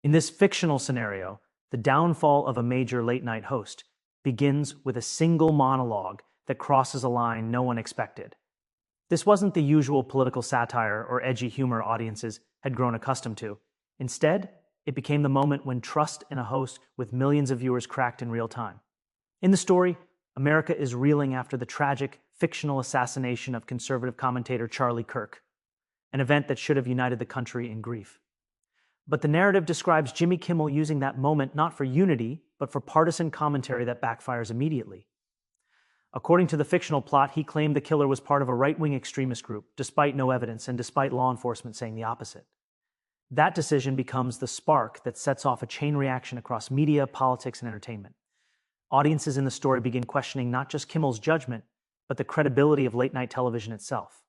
In this fictional scenario, the downfall of a major late-night host begins with a single monologue that crosses a line no one expected. This wasn't the usual political satire or edgy humor audiences had grown accustomed to. Instead, it became the moment when trust in a host with millions of viewers cracked in real time. In the story, America is reeling after the tragic, fictional assassination of conservative commentator Charlie Kirk, an event that should have united the country in grief. But the narrative describes Jimmy Kimmel using that moment not for unity, but for partisan commentary that backfires immediately. According to the fictional plot, he claimed the killer was part of a right-wing extremist group, despite no evidence and despite law enforcement saying the opposite. That decision becomes the spark that sets off a chain reaction across media, politics, and entertainment. Audiences in the story begin questioning not just Kimmel's judgment, but the credibility of late-night television itself.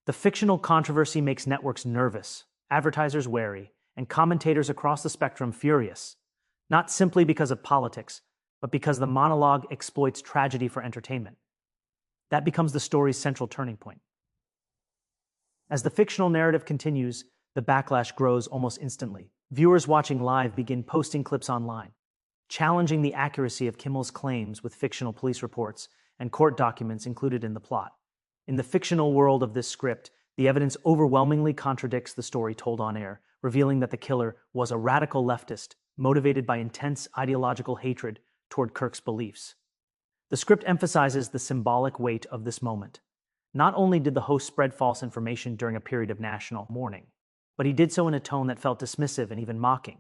The fictional controversy makes networks nervous, advertisers wary, and commentators across the spectrum furious, not simply because of politics, but because the monologue exploits tragedy for entertainment. That becomes the story's central turning point. As the fictional narrative continues, the backlash grows almost instantly. Viewers watching live begin posting clips online, challenging the accuracy of Kimmel's claims with fictional police reports and court documents included in the plot. In the fictional world of this script, the evidence overwhelmingly contradicts the story told on air, revealing that the killer was a radical leftist motivated by intense ideological hatred toward Kirk's beliefs. The script emphasizes the symbolic weight of this moment. Not only did the host spread false information during a period of national mourning, but he did so in a tone that felt dismissive and even mocking.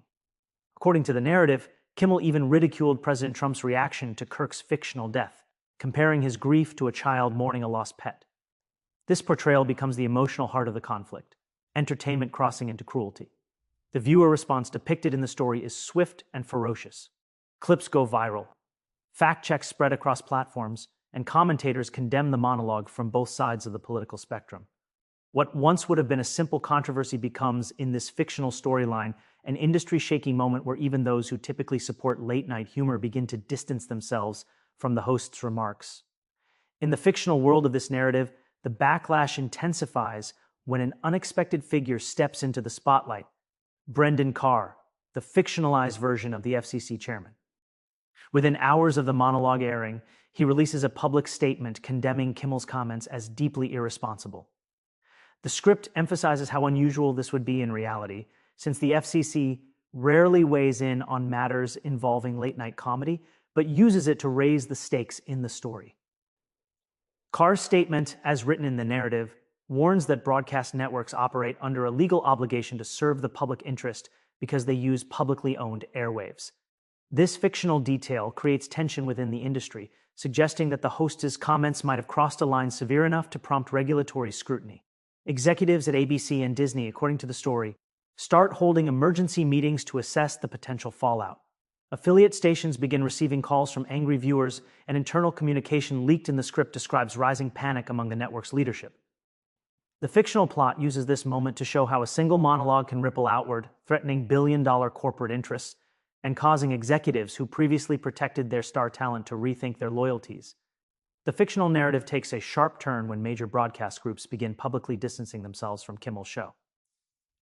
According to the narrative, Kimmel even ridiculed President Trump's reaction to Kirk's fictional death, comparing his grief to a child mourning a lost pet. This portrayal becomes the emotional heart of the conflict, entertainment crossing into cruelty. The viewer response depicted in the story is swift and ferocious. Clips go viral. Fact checks spread across platforms, and commentators condemn the monologue from both sides of the political spectrum. What once would have been a simple controversy becomes, in this fictional storyline, an industry-shaking moment where even those who typically support late-night humor begin to distance themselves from the host's remarks. In the fictional world of this narrative, the backlash intensifies when an unexpected figure steps into the spotlight: Brendan Carr, the fictionalized version of the FCC chairman. Within hours of the monologue airing, he releases a public statement condemning Kimmel's comments as deeply irresponsible. The script emphasizes how unusual this would be in reality, since the FCC rarely weighs in on matters involving late-night comedy, but uses it to raise the stakes in the story. Carr's statement, as written in the narrative, warns that broadcast networks operate under a legal obligation to serve the public interest because they use publicly owned airwaves. This fictional detail creates tension within the industry, suggesting that the host's comments might have crossed a line severe enough to prompt regulatory scrutiny. Executives at ABC and Disney, according to the story, start holding emergency meetings to assess the potential fallout. Affiliate stations begin receiving calls from angry viewers, and internal communication leaked in the script describes rising panic among the network's leadership. The fictional plot uses this moment to show how a single monologue can ripple outward, threatening billion-dollar corporate interests and causing executives who previously protected their star talent to rethink their loyalties. The fictional narrative takes a sharp turn when major broadcast groups begin publicly distancing themselves from Kimmel's show.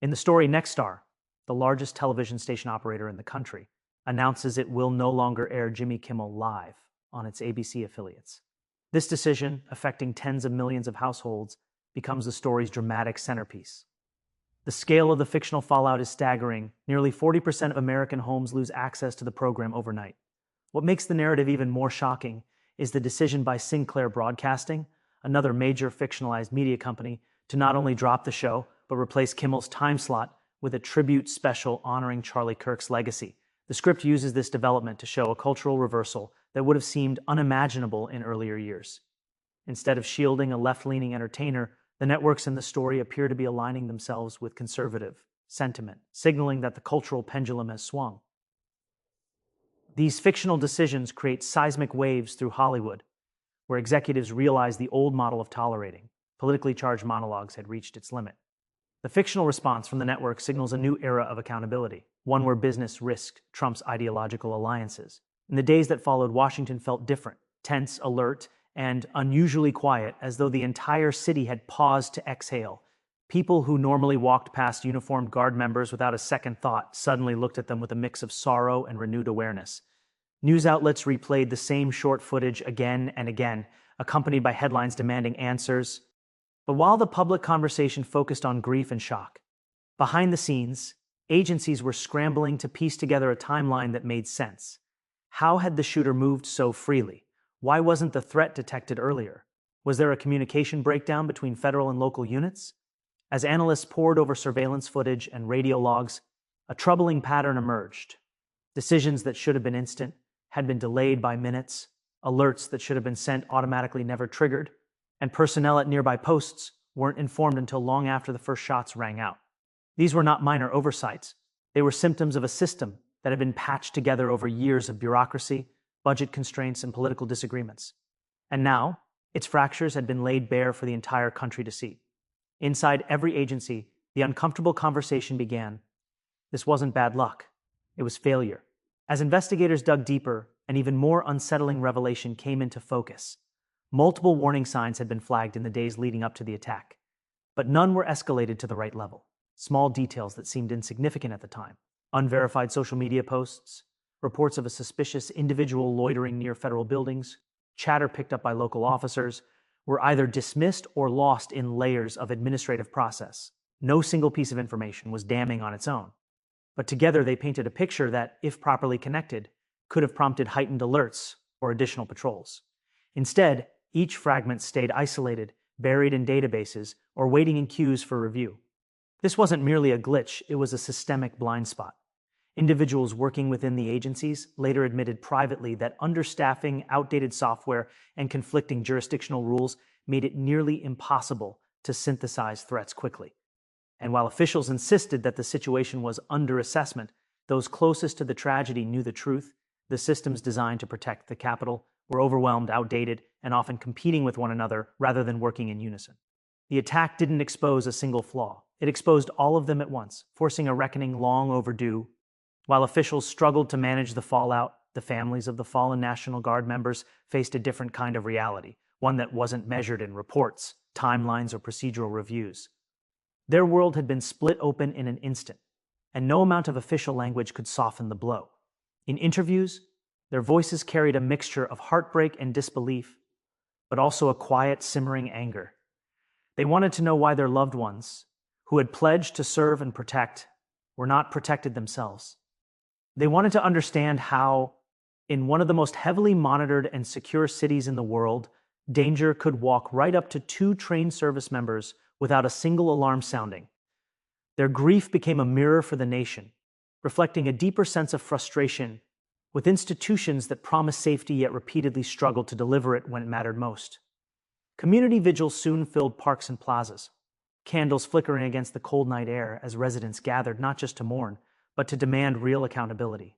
In the story, Nexstar, the largest television station operator in the country, announces it will no longer air Jimmy Kimmel live on its ABC affiliates. This decision, affecting tens of millions of households, becomes the story's dramatic centerpiece. The scale of the fictional fallout is staggering. Nearly 40% of American homes lose access to the program overnight. What makes the narrative even more shocking is the decision by Sinclair Broadcasting, another major fictionalized media company, to not only drop the show, but replace Kimmel's time slot with a tribute special honoring Charlie Kirk's legacy. The script uses this development to show a cultural reversal that would have seemed unimaginable in earlier years. Instead of shielding a left-leaning entertainer, the networks in the story appear to be aligning themselves with conservative sentiment, signaling that the cultural pendulum has swung. These fictional decisions create seismic waves through Hollywood, where executives realize the old model of tolerating politically charged monologues had reached its limit. The fictional response from the network signals a new era of accountability, one where business risked Trump's ideological alliances. In the days that followed, Washington felt different, tense, alert, and unusually quiet, as though the entire city had paused to exhale. People who normally walked past uniformed guard members without a second thought suddenly looked at them with a mix of sorrow and renewed awareness. News outlets replayed the same short footage again and again, accompanied by headlines demanding answers. But while the public conversation focused on grief and shock, behind the scenes, agencies were scrambling to piece together a timeline that made sense. How had the shooter moved so freely? Why wasn't the threat detected earlier? Was there a communication breakdown between federal and local units? As analysts pored over surveillance footage and radio logs, a troubling pattern emerged. Decisions that should have been instant had been delayed by minutes, alerts that should have been sent automatically never triggered, and personnel at nearby posts weren't informed until long after the first shots rang out. These were not minor oversights. They were symptoms of a system that had been patched together over years of bureaucracy, budget constraints, and political disagreements. And now, its fractures had been laid bare for the entire country to see. Inside every agency, the uncomfortable conversation began. This wasn't bad luck. It was failure. As investigators dug deeper, an even more unsettling revelation came into focus. Multiple warning signs had been flagged in the days leading up to the attack, but none were escalated to the right level. Small details that seemed insignificant at the time. Unverified social media posts, reports of a suspicious individual loitering near federal buildings, chatter picked up by local officers, were either dismissed or lost in layers of administrative process. No single piece of information was damning on its own. But together they painted a picture that, if properly connected, could have prompted heightened alerts or additional patrols. Instead, each fragment stayed isolated, buried in databases, or waiting in queues for review. This wasn't merely a glitch, it was a systemic blind spot. Individuals working within the agencies later admitted privately that understaffing, outdated software, and conflicting jurisdictional rules made it nearly impossible to synthesize threats quickly. And while officials insisted that the situation was under assessment, those closest to the tragedy knew the truth. The systems designed to protect the Capitol were overwhelmed, outdated, and often competing with one another rather than working in unison. The attack didn't expose a single flaw. It exposed all of them at once, forcing a reckoning long overdue. While officials struggled to manage the fallout, the families of the fallen National Guard members faced a different kind of reality, one that wasn't measured in reports, timelines, or procedural reviews. Their world had been split open in an instant, and no amount of official language could soften the blow. In interviews, their voices carried a mixture of heartbreak and disbelief, but also a quiet, simmering anger. They wanted to know why their loved ones, who had pledged to serve and protect, were not protected themselves. They wanted to understand how, in one of the most heavily monitored and secure cities in the world, danger could walk right up to 2 trained service members without a single alarm sounding. Their grief became a mirror for the nation, reflecting a deeper sense of frustration with institutions that promised safety yet repeatedly struggled to deliver it when it mattered most. Community vigils soon filled parks and plazas, candles flickering against the cold night air as residents gathered not just to mourn, but to demand real accountability.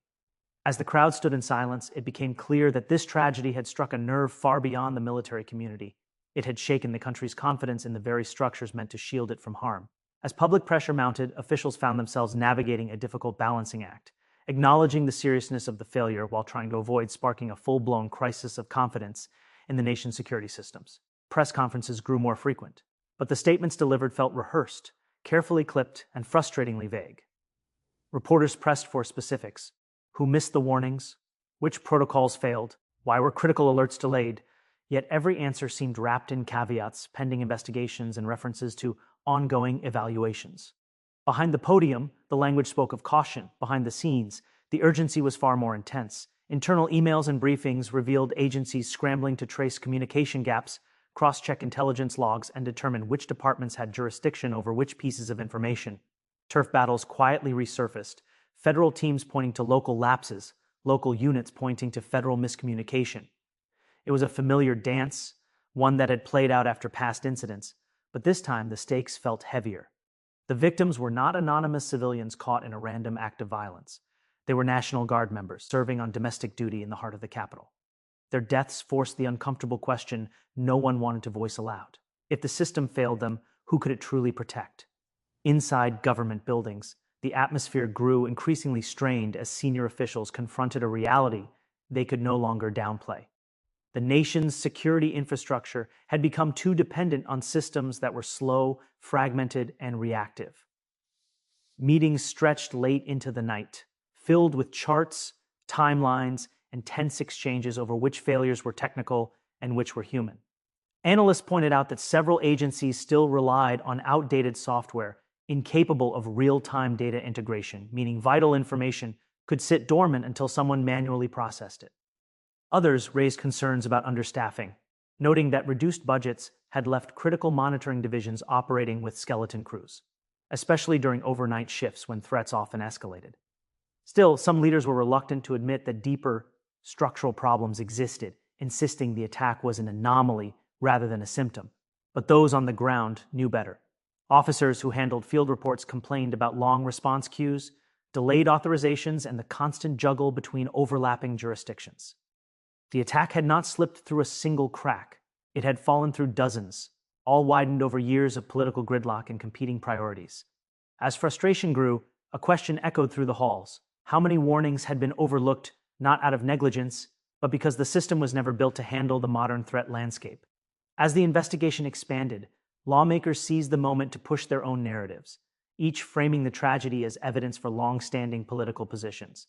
As the crowd stood in silence, it became clear that this tragedy had struck a nerve far beyond the military community. It had shaken the country's confidence in the very structures meant to shield it from harm. As public pressure mounted, officials found themselves navigating a difficult balancing act, acknowledging the seriousness of the failure while trying to avoid sparking a full-blown crisis of confidence in the nation's security systems. Press conferences grew more frequent, but the statements delivered felt rehearsed, carefully clipped, and frustratingly vague. Reporters pressed for specifics. Who missed the warnings? Which protocols failed? Why were critical alerts delayed? Yet every answer seemed wrapped in caveats, pending investigations, and references to ongoing evaluations. Behind the podium, the language spoke of caution. Behind the scenes, the urgency was far more intense. Internal emails and briefings revealed agencies scrambling to trace communication gaps, cross-check intelligence logs, and determine which departments had jurisdiction over which pieces of information. Turf battles quietly resurfaced, federal teams pointing to local lapses, local units pointing to federal miscommunication. It was a familiar dance, one that had played out after past incidents, but this time the stakes felt heavier. The victims were not anonymous civilians caught in a random act of violence. They were National Guard members serving on domestic duty in the heart of the Capitol. Their deaths forced the uncomfortable question no one wanted to voice aloud. If the system failed them, who could it truly protect? Inside government buildings, the atmosphere grew increasingly strained as senior officials confronted a reality they could no longer downplay. The nation's security infrastructure had become too dependent on systems that were slow, fragmented, and reactive. Meetings stretched late into the night, filled with charts, timelines, and tense exchanges over which failures were technical and which were human. Analysts pointed out that several agencies still relied on outdated software, incapable of real-time data integration, meaning vital information could sit dormant until someone manually processed it. Others raised concerns about understaffing, noting that reduced budgets had left critical monitoring divisions operating with skeleton crews, especially during overnight shifts when threats often escalated. Still, some leaders were reluctant to admit that deeper structural problems existed, insisting the attack was an anomaly rather than a symptom. But those on the ground knew better. Officers who handled field reports complained about long response queues, delayed authorizations, and the constant juggle between overlapping jurisdictions. The attack had not slipped through a single crack. It had fallen through dozens, all widened over years of political gridlock and competing priorities. As frustration grew, a question echoed through the halls. How many warnings had been overlooked, not out of negligence, but because the system was never built to handle the modern threat landscape? As the investigation expanded, lawmakers seized the moment to push their own narratives, each framing the tragedy as evidence for long-standing political positions.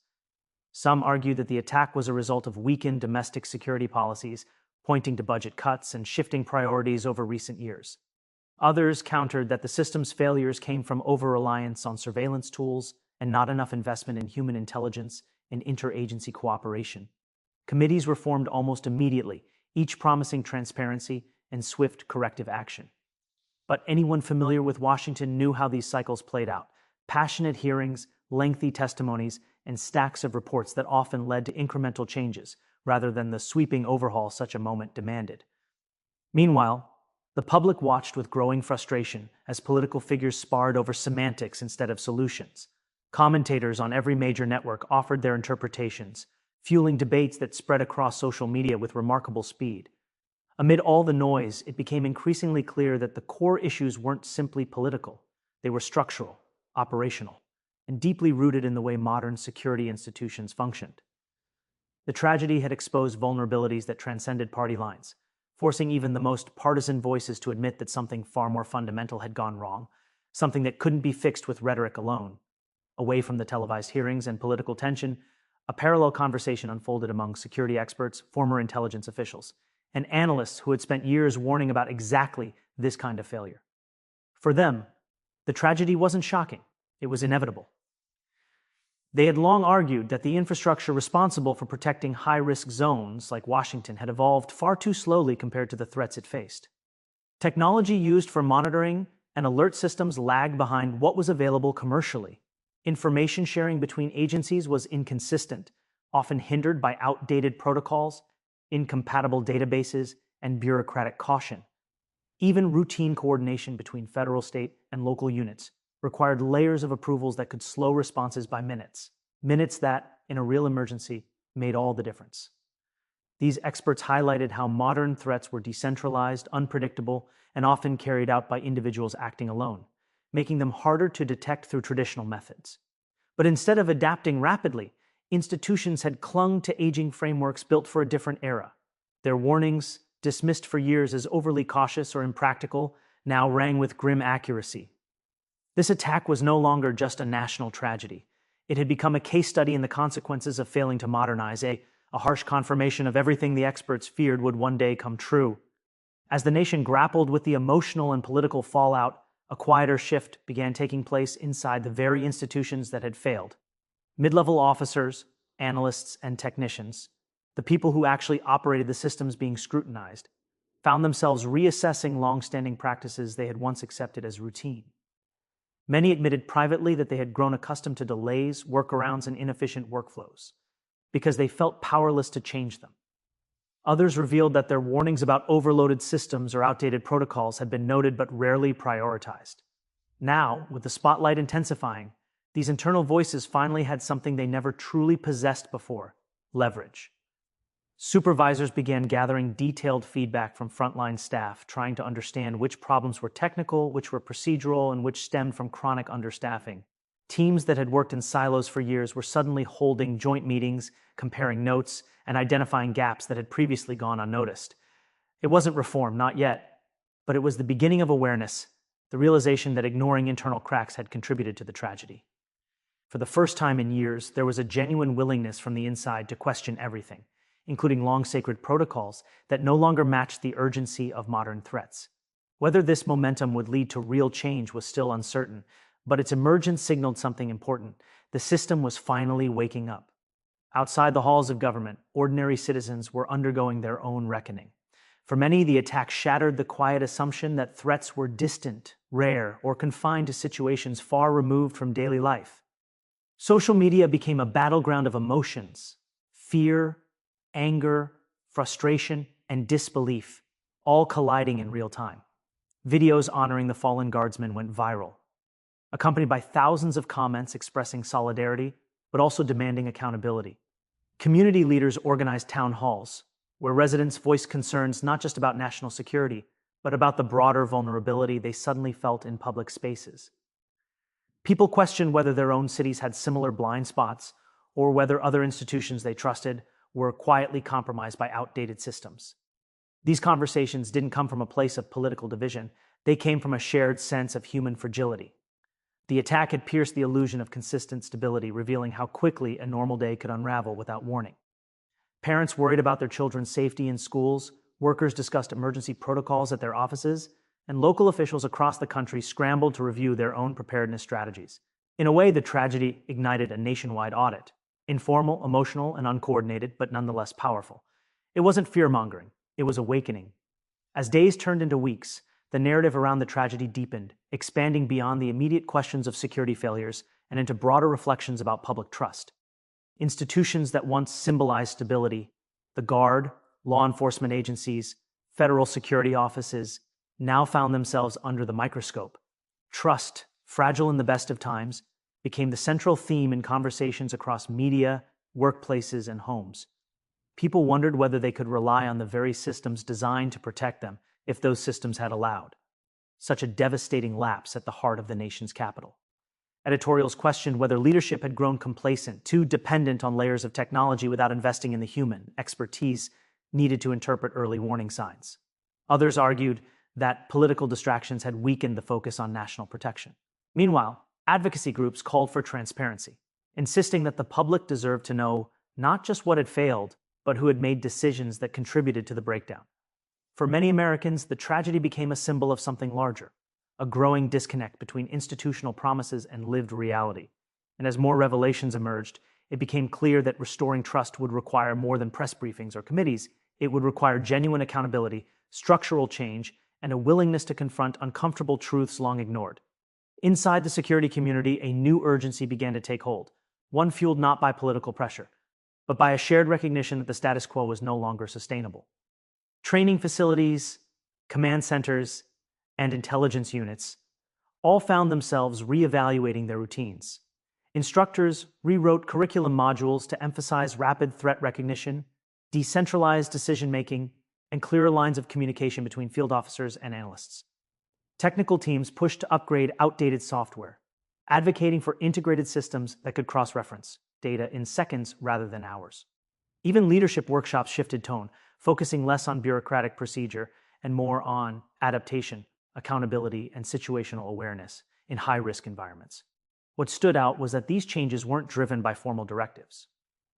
Some argued that the attack was a result of weakened domestic security policies, pointing to budget cuts and shifting priorities over recent years. Others countered that the system's failures came from over-reliance on surveillance tools and not enough investment in human intelligence and interagency cooperation. Committees were formed almost immediately, each promising transparency and swift corrective action. But anyone familiar with Washington knew how these cycles played out: passionate hearings, lengthy testimonies, and stacks of reports that often led to incremental changes rather than the sweeping overhaul such a moment demanded. Meanwhile, the public watched with growing frustration as political figures sparred over semantics instead of solutions. Commentators on every major network offered their interpretations, fueling debates that spread across social media with remarkable speed. Amid all the noise, it became increasingly clear that the core issues weren't simply political. They were structural, operational, and deeply rooted in the way modern security institutions functioned. The tragedy had exposed vulnerabilities that transcended party lines, forcing even the most partisan voices to admit that something far more fundamental had gone wrong, something that couldn't be fixed with rhetoric alone. Away from the televised hearings and political tension, a parallel conversation unfolded among security experts, former intelligence officials, and analysts who had spent years warning about exactly this kind of failure. For them, the tragedy wasn't shocking, it was inevitable. They had long argued that the infrastructure responsible for protecting high-risk zones like Washington had evolved far too slowly compared to the threats it faced. Technology used for monitoring and alert systems lagged behind what was available commercially. Information sharing between agencies was inconsistent, often hindered by outdated protocols, incompatible databases, and bureaucratic caution. Even routine coordination between federal, state, and local units required layers of approvals that could slow responses by minutes. Minutes that, in a real emergency, made all the difference. These experts highlighted how modern threats were decentralized, unpredictable, and often carried out by individuals acting alone, making them harder to detect through traditional methods. But instead of adapting rapidly, institutions had clung to aging frameworks built for a different era. Their warnings, dismissed for years as overly cautious or impractical, now rang with grim accuracy. This attack was no longer just a national tragedy. It had become a case study in the consequences of failing to modernize, a harsh confirmation of everything the experts feared would one day come true. As the nation grappled with the emotional and political fallout, a quieter shift began taking place inside the very institutions that had failed. Mid-level officers, analysts, and technicians, the people who actually operated the systems being scrutinized, found themselves reassessing long-standing practices they had once accepted as routine. Many admitted privately that they had grown accustomed to delays, workarounds, and inefficient workflows because they felt powerless to change them. Others revealed that their warnings about overloaded systems or outdated protocols had been noted but rarely prioritized. Now, with the spotlight intensifying, these internal voices finally had something they never truly possessed before: leverage. Supervisors began gathering detailed feedback from frontline staff, trying to understand which problems were technical, which were procedural, and which stemmed from chronic understaffing. Teams that had worked in silos for years were suddenly holding joint meetings, comparing notes, and identifying gaps that had previously gone unnoticed. It wasn't reform, not yet, but it was the beginning of awareness, the realization that ignoring internal cracks had contributed to the tragedy. For the first time in years, there was a genuine willingness from the inside to question everything, including long sacred protocols that no longer matched the urgency of modern threats. Whether this momentum would lead to real change was still uncertain, but its emergence signaled something important. The system was finally waking up. Outside the halls of government, ordinary citizens were undergoing their own reckoning. For many, the attack shattered the quiet assumption that threats were distant, rare, or confined to situations far removed from daily life. Social media became a battleground of emotions: fear, anger, frustration, and disbelief, all colliding in real time. Videos honoring the fallen guardsmen went viral, accompanied by thousands of comments expressing solidarity, but also demanding accountability. Community leaders organized town halls, where residents voiced concerns not just about national security, but about the broader vulnerability they suddenly felt in public spaces. People questioned whether their own cities had similar blind spots, or whether other institutions they trusted were quietly compromised by outdated systems. These conversations didn't come from a place of political division, they came from a shared sense of human fragility. The attack had pierced the illusion of consistent stability, revealing how quickly a normal day could unravel without warning. Parents worried about their children's safety in schools, workers discussed emergency protocols at their offices, and local officials across the country scrambled to review their own preparedness strategies. In a way, the tragedy ignited a nationwide audit. Informal, emotional, and uncoordinated, but nonetheless powerful. It wasn't fear-mongering, it was awakening. As days turned into weeks, the narrative around the tragedy deepened, expanding beyond the immediate questions of security failures and into broader reflections about public trust. Institutions that once symbolized stability, the Guard, law enforcement agencies, federal security offices, now found themselves under the microscope. Trust, fragile in the best of times, became the central theme in conversations across media, workplaces, and homes. People wondered whether they could rely on the very systems designed to protect them if those systems had allowed such a devastating lapse at the heart of the nation's capital. Editorials questioned whether leadership had grown complacent, too dependent on layers of technology without investing in the human expertise needed to interpret early warning signs. Others argued that political distractions had weakened the focus on national protection. Meanwhile, advocacy groups called for transparency, insisting that the public deserved to know not just what had failed, but who had made decisions that contributed to the breakdown. For many Americans, the tragedy became a symbol of something larger, a growing disconnect between institutional promises and lived reality. And as more revelations emerged, it became clear that restoring trust would require more than press briefings or committees. It would require genuine accountability, structural change, and a willingness to confront uncomfortable truths long ignored. Inside the security community, a new urgency began to take hold, one fueled not by political pressure, but by a shared recognition that the status quo was no longer sustainable. Training facilities, command centers, and intelligence units all found themselves reevaluating their routines. Instructors rewrote curriculum modules to emphasize rapid threat recognition, decentralized decision-making, and clearer lines of communication between field officers and analysts. Technical teams pushed to upgrade outdated software, advocating for integrated systems that could cross-reference data in seconds rather than hours. Even leadership workshops shifted tone, focusing less on bureaucratic procedure and more on adaptation, accountability, and situational awareness in high-risk environments. What stood out was that these changes weren't driven by formal directives.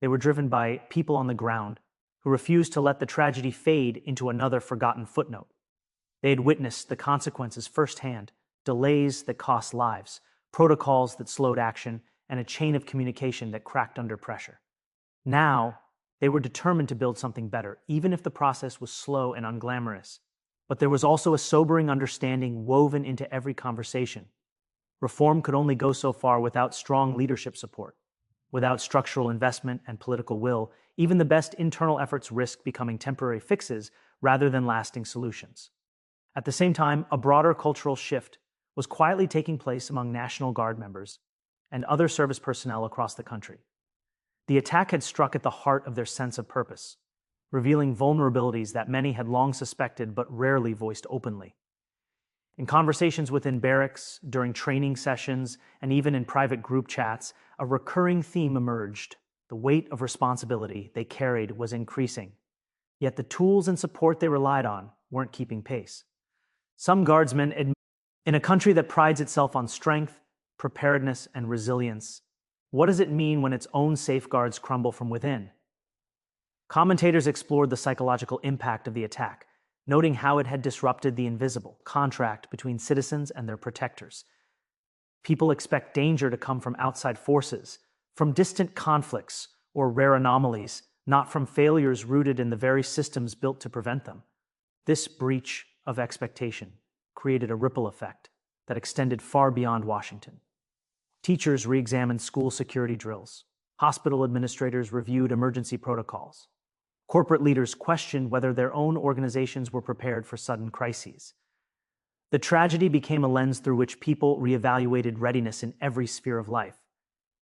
They were driven by people on the ground who refused to let the tragedy fade into another forgotten footnote. They had witnessed the consequences firsthand: delays that cost lives, protocols that slowed action, and a chain of communication that cracked under pressure. Now, they were determined to build something better, even if the process was slow and unglamorous. But there was also a sobering understanding woven into every conversation. Reform could only go so far without strong leadership support. Without structural investment and political will, even the best internal efforts risk becoming temporary fixes rather than lasting solutions. At the same time, a broader cultural shift was quietly taking place among National Guard members and other service personnel across the country. The attack had struck at the heart of their sense of purpose, revealing vulnerabilities that many had long suspected but rarely voiced openly. In conversations within barracks, during training sessions, and even in private group chats, a recurring theme emerged. The weight of responsibility they carried was increasing, yet the tools and support they relied on weren't keeping pace. Some guardsmen admit, in a country that prides itself on strength, preparedness, and resilience, what does it mean when its own safeguards crumble from within? Commentators explored the psychological impact of the attack, noting how it had disrupted the invisible contract between citizens and their protectors. People expect danger to come from outside forces, from distant conflicts or rare anomalies, not from failures rooted in the very systems built to prevent them. This breach of expectation created a ripple effect that extended far beyond Washington. Teachers re-examined school security drills. Hospital administrators reviewed emergency protocols. Corporate leaders questioned whether their own organizations were prepared for sudden crises. The tragedy became a lens through which people reevaluated readiness in every sphere of life.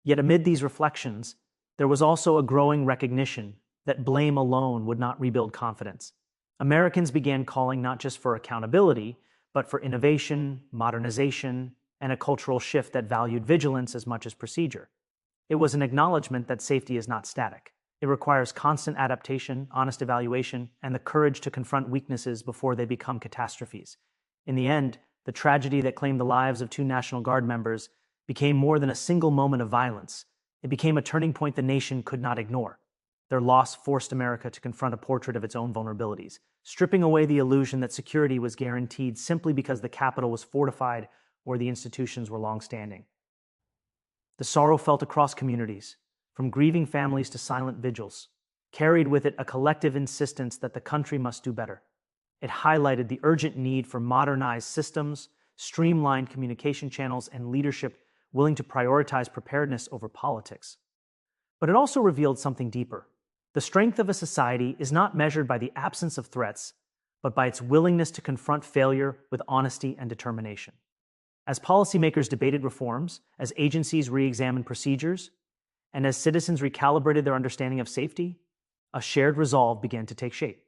Yet amid these reflections, there was also a growing recognition that blame alone would not rebuild confidence. Americans began calling not just for accountability, but for innovation, modernization, and a cultural shift that valued vigilance as much as procedure. It was an acknowledgement that safety is not static. It requires constant adaptation, honest evaluation, and the courage to confront weaknesses before they become catastrophes. In the end, the tragedy that claimed the lives of two National Guard members became more than a single moment of violence. It became a turning point the nation could not ignore. Their loss forced America to confront a portrait of its own vulnerabilities, stripping away the illusion that security was guaranteed simply because the Capitol was fortified or the institutions were long-standing. The sorrow felt across communities, from grieving families to silent vigils, carried with it a collective insistence that the country must do better. It highlighted the urgent need for modernized systems, streamlined communication channels, and leadership willing to prioritize preparedness over politics. But it also revealed something deeper. The strength of a society is not measured by the absence of threats, but by its willingness to confront failure with honesty and determination. As policymakers debated reforms, as agencies re-examined procedures, and as citizens recalibrated their understanding of safety, a shared resolve began to take shape.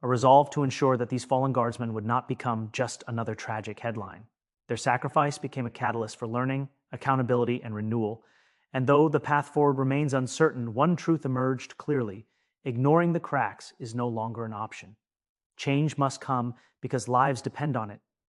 A resolve to ensure that these fallen guardsmen would not become just another tragic headline. Their sacrifice became a catalyst for learning, accountability, and renewal. And though the path forward remains uncertain, one truth emerged clearly: ignoring the cracks is no longer an option. Change must come because lives depend on it,